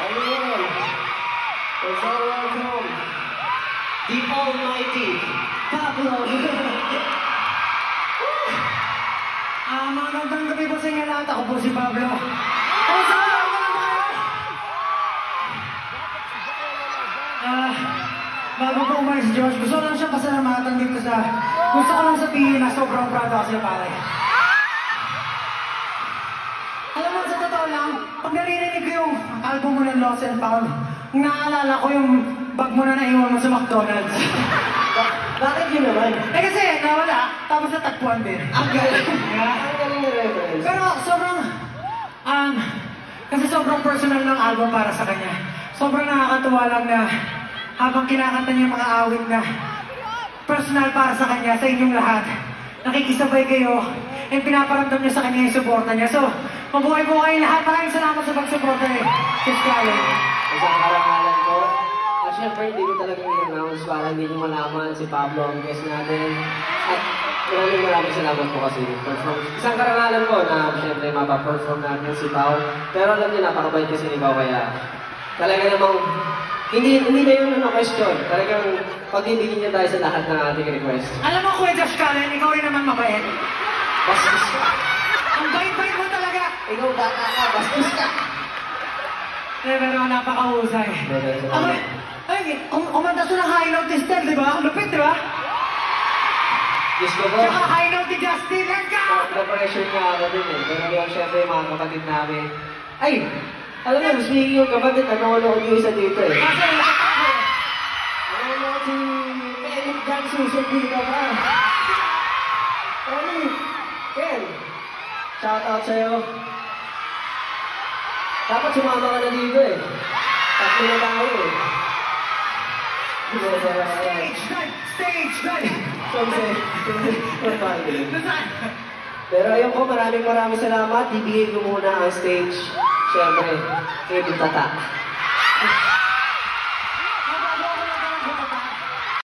Ayun. Let's all welcome the almighty Pablo. Magandang gabi po sa inyo lahat. Ako po si Pablo. Kamusta ka naman kayo? Bago po umalis si George, gusto ko lang siya pasalamatan dito sa... Gusto ko lang sabihin na sobrang proud ako sa'yo, pare. Alam mo, sa totoo lang, pag naririnig ko yung album mo ng Lost and Found, naalala ko yung bag mo na naiwan mo sa McDonald's. Bakit yun naman? Kasi nawala, tapos natagpuan din. Ang galing. Ang galing na reference. Pero sobrang, kasi sobrang personal ng album para sa kanya. Sobrang nakakatuwa lang na habang kinakanta niya yung mga awit na personal para sa kanya, sa inyong lahat, nakikisabay kayo, and pinaparamdam niya sa kanya yung suporta niya. So, mabuhay po kayo lahat. Maraming salamat sa pagsuporta eh. Subscribe. Isang karangalan ko. At syempre, hindi ko talaga in-announce para hindi nyo malaman si Pablo ang guest natin. At maraming salamat po kasi perform. Isang karangalan ko na syempre mapaperform natin si Pao. Pero alam niyo, napakabait kasi ni Pao kaya talaga namang hindi na yun question. Talagang pagbibigyan niya tayo sa lahat ng ating request. Alam mo, Kuya Josh Cullen, ikaw rin naman mabait. Bastos ka. Ang bait-bait mo talaga. Ikaw bata ka, bastos ka. Pero napakahusay. Kumanta siya ng High Note ni Stel, di ba? Lupit, di ba? Diyos ko po. Tsaka High Note ni Justin, let's go! Na-pressure nga ako din eh. Pero yung syempre yung mga kapatid namin. Ay! Alam mo, speaking yung kapatid, nanonood yung isa dito eh. Nanonood si Eric Jan Susan dito pa. Tony! Ken! Shoutout sa'yo. Dapat sumama ka na dito eh. Tatlo na tayo eh. Stage dive! Pero ayun po, maraming salamat. Ibigay ko muna ang stage. Siyempre, kay Butata.